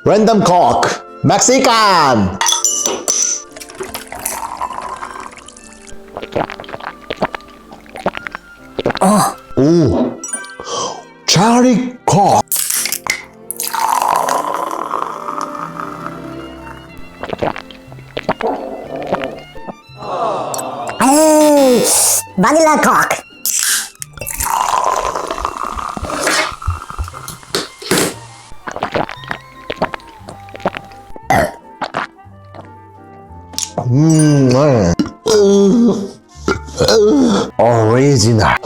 Random Coke Mexican. 오, Cherry Coke. Vanilla Coke. 네. Original.